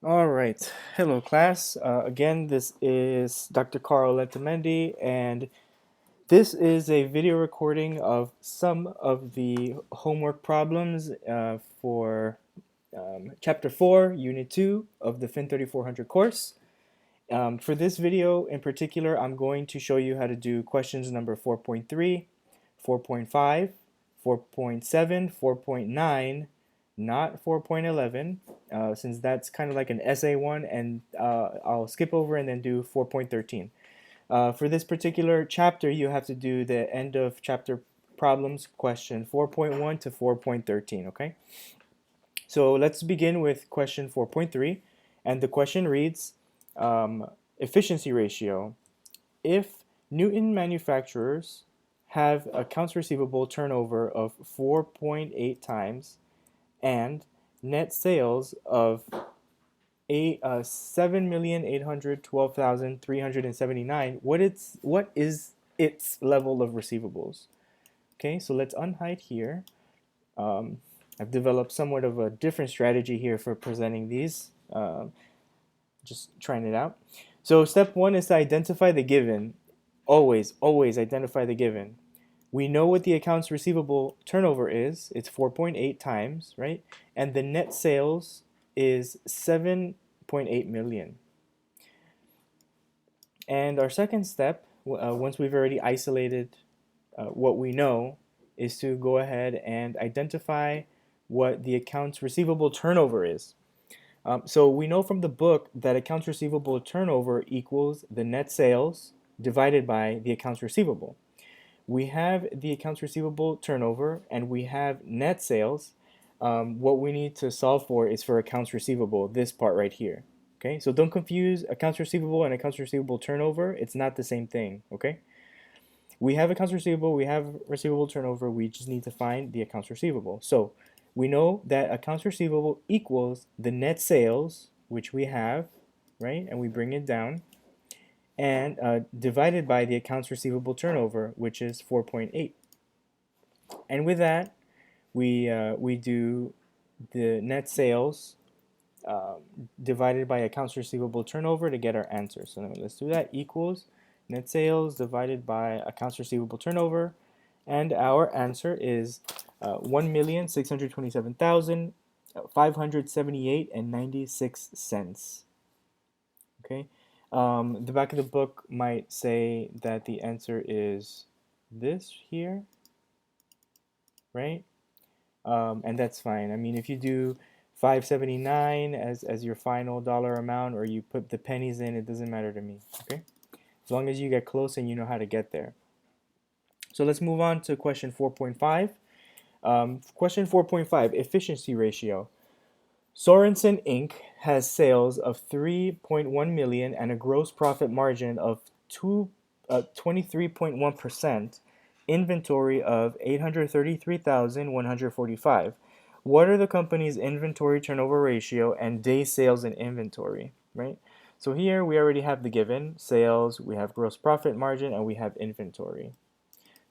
All right. Hello, class. Again, this is Dr. Carl Letamendi, and this is a video recording of some of the homework problems for Chapter 4, Unit 2 of the Fin 3400 course. For this video in particular, I'm going to show you how to do questions number 4.3, 4.5, 4.7, 4.9, not 4.11, since that's kind of like an essay one, and I'll skip over and then do 4.13. For this particular chapter, you have to do the end of chapter problems question 4.1 to 4.13, okay? So let's begin with question 4.3, and the question reads, efficiency ratio. If Newton manufacturers have accounts receivable turnover of 4.8 times and net sales of 7,812,379, what is its level of receivables? Okay, so let's unhide here. I've developed somewhat of a different strategy here for presenting these. Just trying it out. So step one is to identify the given. Always identify the given. We know what the accounts receivable turnover is. It's 4.8 times, right? And the net sales is 7.8 million. And our second step, once we've already isolated what we know, is to go ahead and identify what the accounts receivable turnover is. So we know from the book that accounts receivable turnover equals the net sales divided by the accounts receivable. We have the accounts receivable turnover and we have net sales. What we need to solve for is for accounts receivable, this part right here. Okay, so don't confuse accounts receivable and accounts receivable turnover. It's not the same thing, okay? We have accounts receivable, we have receivable turnover, we just need to find the accounts receivable. So we know that accounts receivable equals the net sales, which we have, right? And we bring it down, and divided by the accounts receivable turnover, which is 4.8. And with that, we do the net sales divided by accounts receivable turnover to get our answer. So let's do that. Equals net sales divided by accounts receivable turnover, and our answer is 1,627,578 and 96 cents. Okay, the back of the book might say that the answer is this here, right? And that's fine. I mean, if you do 579 as your final dollar amount, or you put the pennies in, it doesn't matter to me, okay? As long as you get close and you know how to get there. So let's move on to question 4.5. Question 4.5, efficiency ratio. Sorensen Inc. has sales of 3.1 million and a gross profit margin of 23.1%, inventory of 833,145. What are the company's inventory turnover ratio and day sales in inventory, right? So here we already have the given, sales, we have gross profit margin, and we have inventory.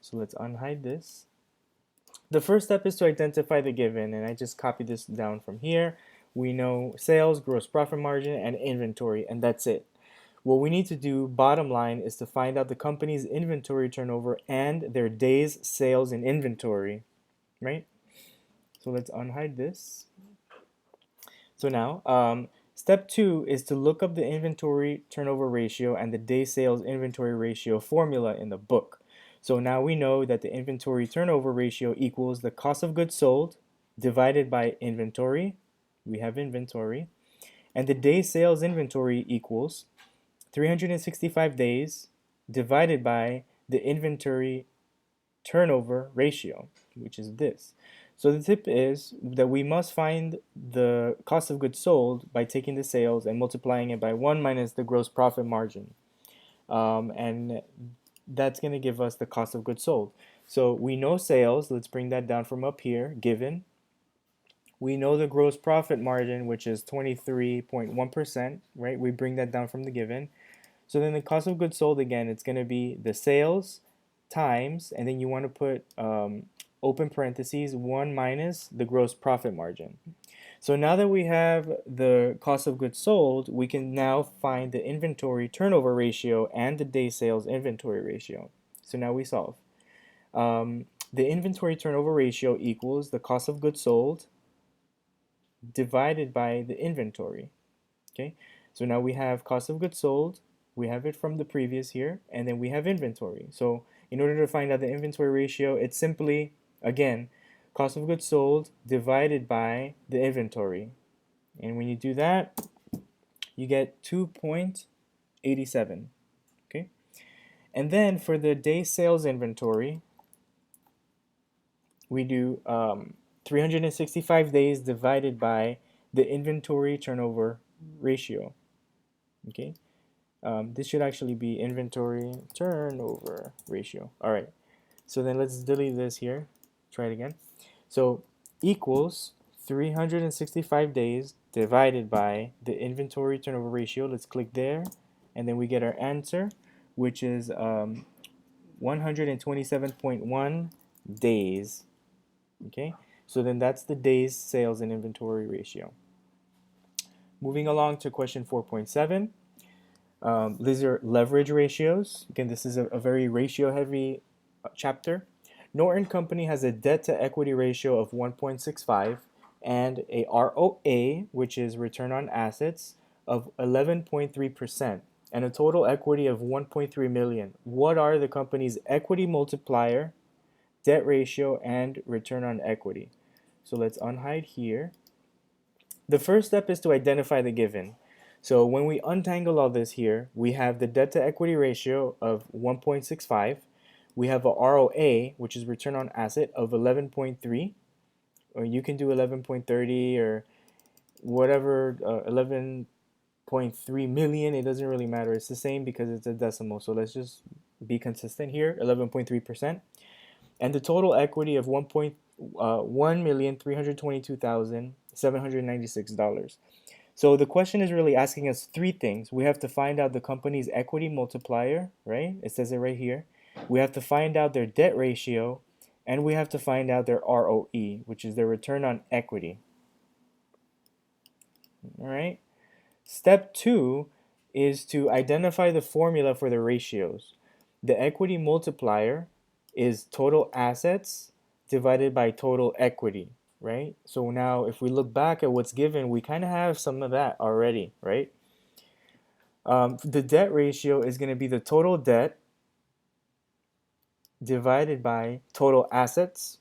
So let's unhide this. The first step is to identify the given, and I just copied this down from here. We know sales, gross profit margin, and inventory, and that's it. What we need to do, bottom line, is to find out the company's inventory turnover and their days sales in inventory, right? So let's unhide this. So now, step two is to look up the inventory turnover ratio and the day sales inventory ratio formula in the book. So now we know that the inventory turnover ratio equals the cost of goods sold divided by inventory. We have inventory. And the day sales inventory equals 365 days divided by the inventory turnover ratio, which is this. So the tip is that we must find the cost of goods sold by taking the sales and multiplying it by 1 minus the gross profit margin. And that's going to give us the cost of goods sold. So we know sales. Let's bring that down from up here, given. We know the gross profit margin, which is 23.1%, right? We bring that down from the given. So then the cost of goods sold, again, it's going to be the sales times, and then you want to put open parentheses, 1 minus the gross profit margin. So now that we have the cost of goods sold, we can now find the inventory turnover ratio and the day sales inventory ratio. So now we solve. The inventory turnover ratio equals the cost of goods sold divided by the inventory. Okay, so now we have cost of goods sold, we have it from the previous here, and then we have inventory. So in order to find out the inventory ratio, it's simply, again, cost of goods sold divided by the inventory. And when you do that, you get 2.87. Okay, and then for the day sales inventory, we do 365 days divided by the inventory turnover ratio. Okay, this should actually be inventory turnover ratio. All right, so then let's delete this here. Try it again. So equals 365 days divided by the inventory turnover ratio. Let's click there, and then we get our answer, which is 127.1 days. Okay, so then that's the days sales and inventory ratio. Moving along to question 4.7. These are leverage ratios. Again, this is a very ratio heavy chapter. Norton Company has a debt to equity ratio of 1.65 and a ROA, which is return on assets, of 11.3% and a total equity of 1.3 million. What are the company's equity multiplier, debt ratio, and return on equity? So let's unhide here. The first step is to identify the given. So when we untangle all this here, we have the debt to equity ratio of 1.65. We have a ROA, which is return on asset, of 11.3, or you can do 11.30 or whatever, 11.3 million. It doesn't really matter. It's the same because it's a decimal. So let's just be consistent here, 11.3%. And the total equity of $1,322,796. So the question is really asking us three things. We have to find out the company's equity multiplier, right? It says it right here. We have to find out their debt ratio, and we have to find out their ROE, which is their return on equity. All right. Step 2 is to identify the formula for the ratios. The equity multiplier is total assets divided by total equity, right? So now if we look back at what's given, we kind of have some of that already, right? The debt ratio is going to be the total debt divided by total assets.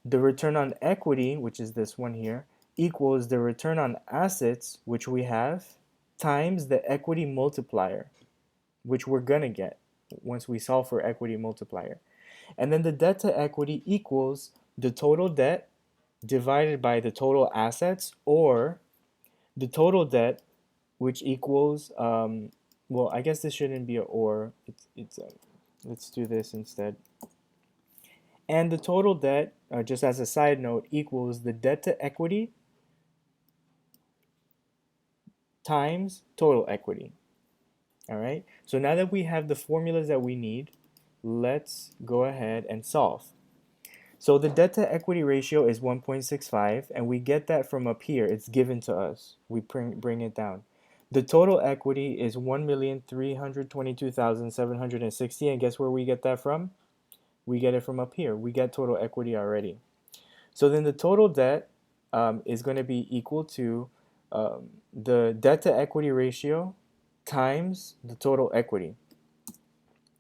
The return on equity, which is this one here, equals the return on assets, which we have, times the equity multiplier, which we're going to get once we solve for equity multiplier. And then the debt to equity equals the total debt divided by the total assets, or the total debt, which equals, well, I guess this shouldn't be a or. Let's do this instead. And the total debt, just as a side note, equals the debt to equity times total equity. All right, so now that we have the formulas that we need, let's go ahead and solve. So the debt to equity ratio is 1.65, and we get that from up here. It's given to us. We bring it down. The total equity is 1,322,760, and guess where we get that from? We get it from up here. We get total equity already. So then the total debt is going to be equal to the debt to equity ratio times the total equity.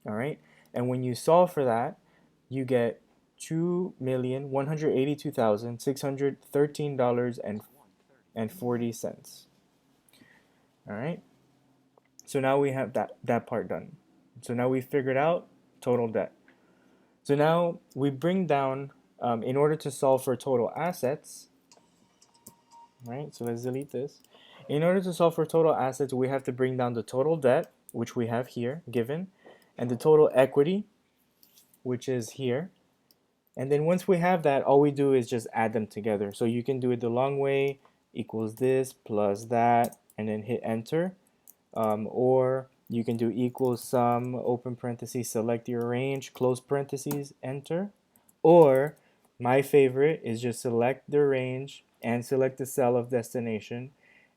All right, and when you solve for that, you get $2,182,613.40. All right, so now we have that part done. So now we figured out total debt. So now we bring down, in order to solve for total assets, right? So let's delete this. In order to solve for total assets, we have to bring down the total debt, which we have here given, and the total equity, which is here. And then once we have that, all we do is just add them together. So you can do it the long way, equals this plus that, and then hit enter. Or you can do equals sum, open parentheses, select your range, close parentheses, enter. Or my favorite is just select the range, and select the cell of destination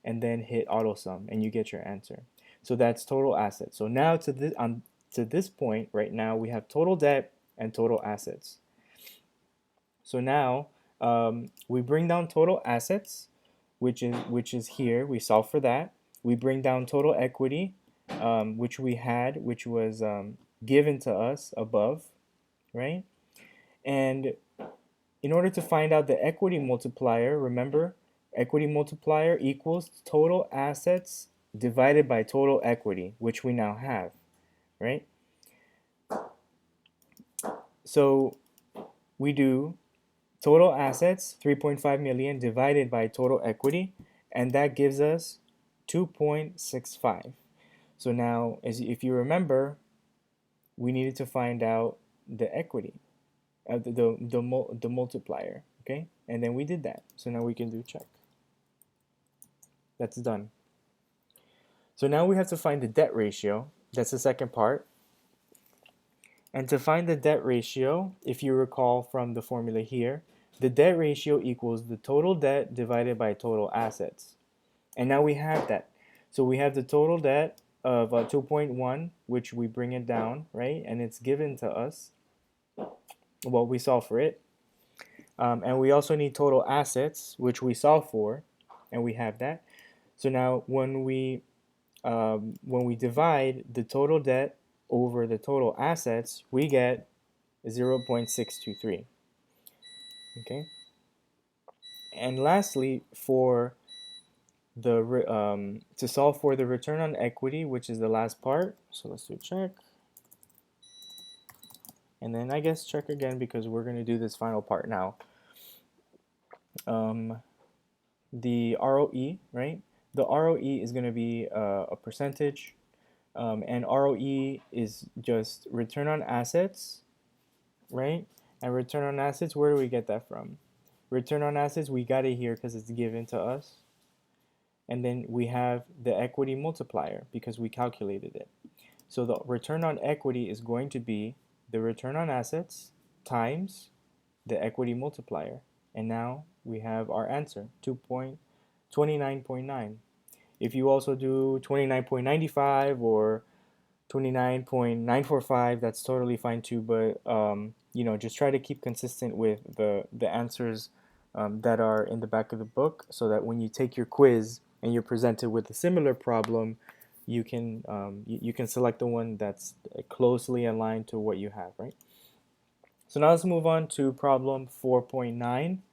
and then hit auto sum and you get your answer. So that's total assets. So now to this point right now we have total debt and total assets. So now we bring down total assets, which is here. We solve for that. We bring down total equity, which we had, which was given to us above, right? And in order to find out the equity multiplier, remember, equity multiplier equals total assets divided by total equity, which we now have, right? So we do total assets, 3.5 million, divided by total equity, and that gives us 2.65. So now, if you remember, we needed to find out the equity, the multiplier, okay? And then we did that. So now we can do check. That's done. So now we have to find the debt ratio. That's the second part. And to find the debt ratio, if you recall from the formula here, the debt ratio equals the total debt divided by total assets. And now we have that. So we have the total debt of 2.1, which we bring it down, right? And it's given to us. Well, we solve for it. And we also need total assets, which we solve for, and we have that. So now when we divide the total debt over the total assets, we get 0.623. Okay. And lastly, for the to solve for the return on equity, which is the last part, so let's do check. And then I guess check again because we're going to do this final part now. The ROE, right? The ROE is going to be a percentage, and ROE is just return on assets, right? And return on assets, where do we get that from? Return on assets, we got it here because it's given to us. And then we have the equity multiplier because we calculated it. So the return on equity is going to be the return on assets times the equity multiplier. And now we have our answer, 29.9. If you also do 29.95 or 29.945, that's totally fine too, but you know, just try to keep consistent with the answers that are in the back of the book so that when you take your quiz and you're presented with a similar problem, you can select the one that's closely aligned to what you have, right? So now let's move on to problem 4.9.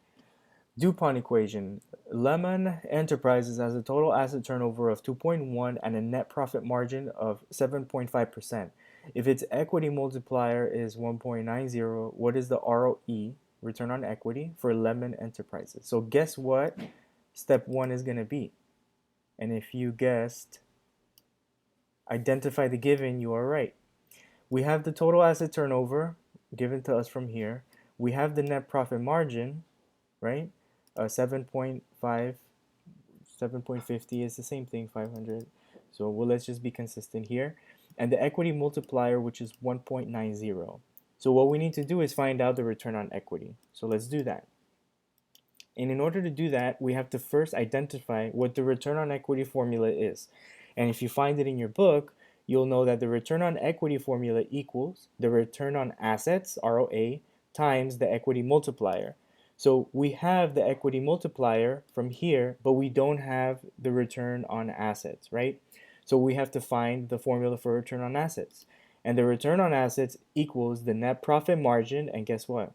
DuPont equation. Lemon Enterprises has a total asset turnover of 2.1 and a net profit margin of 7.5%. If its equity multiplier is 1.90, what is the ROE, return on equity, for Lemon Enterprises? So guess what step 1 is going to be? And if you guessed identify the given, you are right. We have the total asset turnover given to us from here. We have the net profit margin, right? 7.5, 7.50 is the same thing, 500. So let's just be consistent here. And the equity multiplier, which is 1.90. So what we need to do is find out the return on equity. So let's do that. And in order to do that, we have to first identify what the return on equity formula is. And if you find it in your book, you'll know that the return on equity formula equals the return on assets, ROA, times the equity multiplier. So we have the equity multiplier from here, but we don't have the return on assets, right? So we have to find the formula for return on assets. And the return on assets equals the net profit margin, and guess what?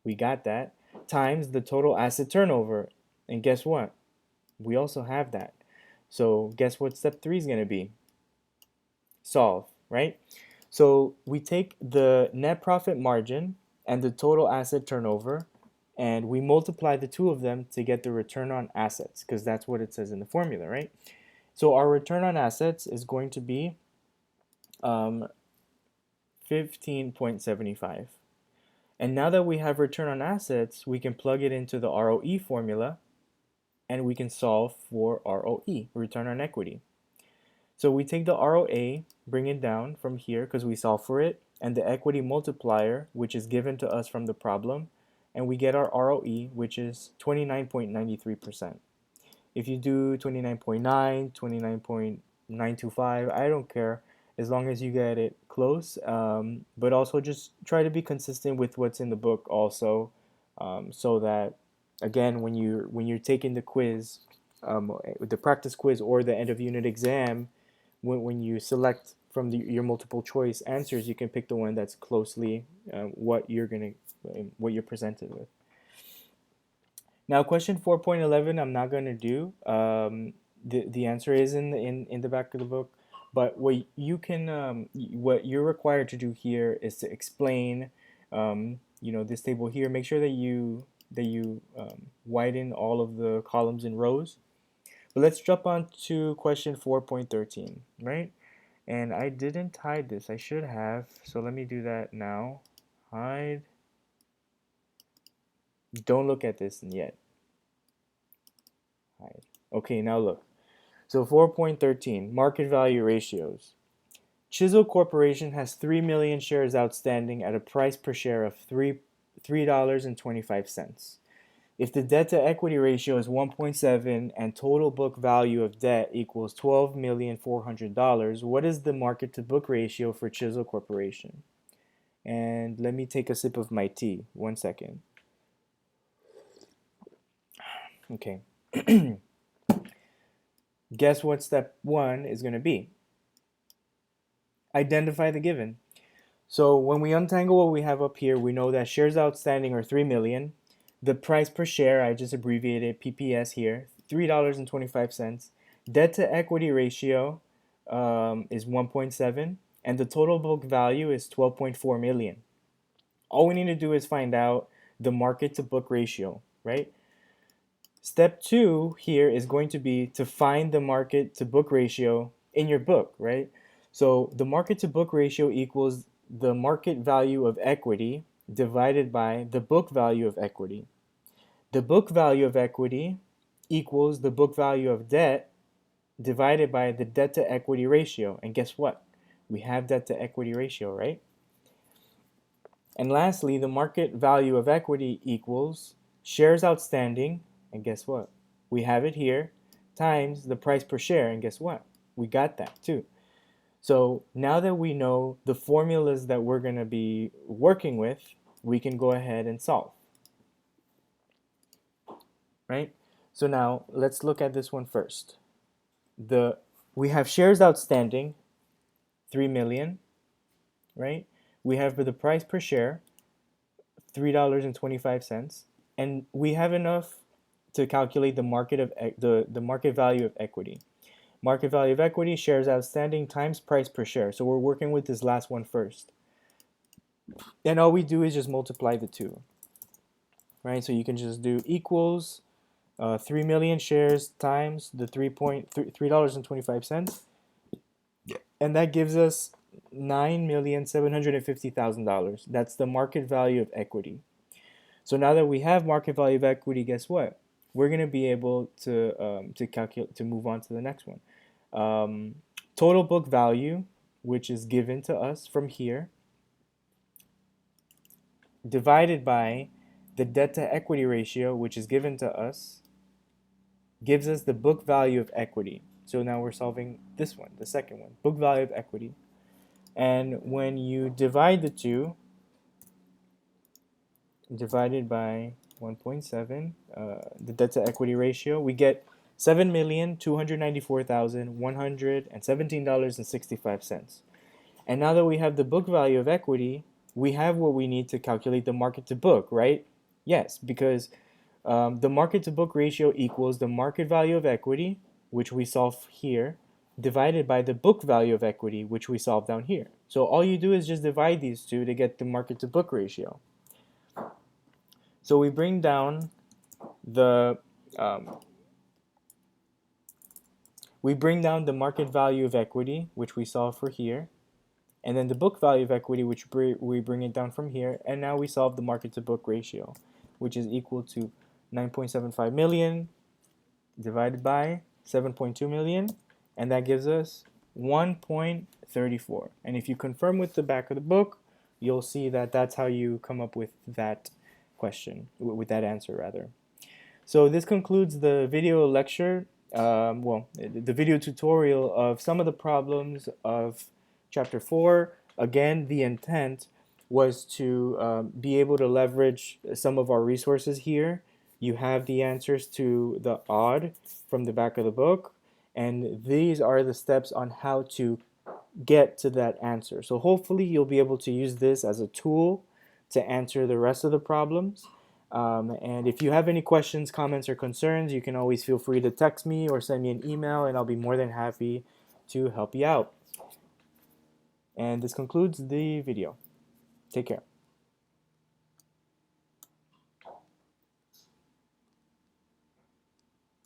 We got that, times the total asset turnover. And guess what? We also have that. So guess what step 3 is going to be? Solve, right? So we take the net profit margin and the total asset turnover, and we multiply the two of them to get the return on assets, because that's what it says in the formula, right? So our return on assets is going to be 15.75. And now that we have return on assets, we can plug it into the ROE formula, and we can solve for ROE, return on equity. So we take the ROA, bring it down from here because we solve for it, and the equity multiplier, which is given to us from the problem, and we get our ROE, which is 29.93%. If you do 29.9, 29.925, I don't care, as long as you get it close. But also just try to be consistent with what's in the book also, so that again, when you're taking the quiz, the practice quiz or the end of unit exam, when you select from your multiple choice answers, you can pick the one that's closely what you're presented with. Now, question 4.11, I'm not going to do. The answer is in the back of the book, but what you're required to do here is to explain, this table here. Make sure that you widen all of the columns and rows. But let's jump on to question 4.13, right? And I didn't hide this. I should have. So let me do that now. Hide. Don't look at this yet. Hide. Okay, now look. So 4.13, market value ratios. Chisel Corporation has 3 million shares outstanding at a price per share of $3.25. If the debt to equity ratio is 1.7 and total book value of debt equals $12,400,000, what is the market to book ratio for Chisel Corporation? And let me take a sip of my tea. 1 second. Okay. Guess what step 1 is going to be? Identify the given. So when we untangle what we have up here, we know that shares outstanding are 3 million. The price per share, I just abbreviated PPS here, $3.25. Debt to equity ratio is 1.7, and the total book value is 12.4 million. All we need to do is find out the market to book ratio, right? Step 2 here is going to be to find the market to book ratio in your book, right? So the market to book ratio equals the market value of equity divided by the book value of equity. The book value of equity equals the book value of debt divided by the debt to equity ratio. And guess what? We have debt to equity ratio, right? And lastly, the market value of equity equals shares outstanding, and guess what? We have it here, times the price per share, and guess what? We got that too. So now that we know the formulas that we're going to be working with, we can go ahead and solve. Right? So now let's look at this one first. We have shares outstanding, 3 million, right? We have for the price per share, $3.25, and we have enough to calculate the market value of equity. Market value of equity, shares outstanding times price per share. So we're working with this last one first. And all we do is just multiply the two. Right? So you can just do equals 3 million shares times the $3.25. And that gives us $9,750,000. That's the market value of equity. So now that we have market value of equity, guess what? We're going to be able to calculate, to move on to the next one. Total book value, which is given to us from here, divided by the debt to equity ratio, which is given to us, gives us the book value of equity. So now we're solving this one, the second one, book value of equity. And when you divide the two, divided by 1.7, the debt to equity ratio, we get $7,294,117.65. And now that we have the book value of equity, we have what we need to calculate the market to book, right? Yes, because the market to book ratio equals the market value of equity, which we solve here, divided by the book value of equity, which we solve down here. So all you do is just divide these two to get the market to book ratio. So we bring down the market value of equity, which we solve for here, and then the book value of equity, which we bring it down from here, and now we solve the market to book ratio, which is equal to 9.75 million divided by 7.2 million, and that gives us 1.34. And if you confirm with the back of the book, you'll see that that's how you come up with that question, with that answer rather. So this concludes the video lecture, well, the video tutorial of some of the problems of chapter 4. Again, the intent was to be able to leverage some of our resources here. You have the answers to the odd from the back of the book, and these are the steps on how to get to that answer. So hopefully you'll be able to use this as a tool to answer the rest of the problems. And if you have any questions, comments, or concerns, you can always feel free to text me or send me an email, and I'll be more than happy to help you out. And this concludes the video. Take care.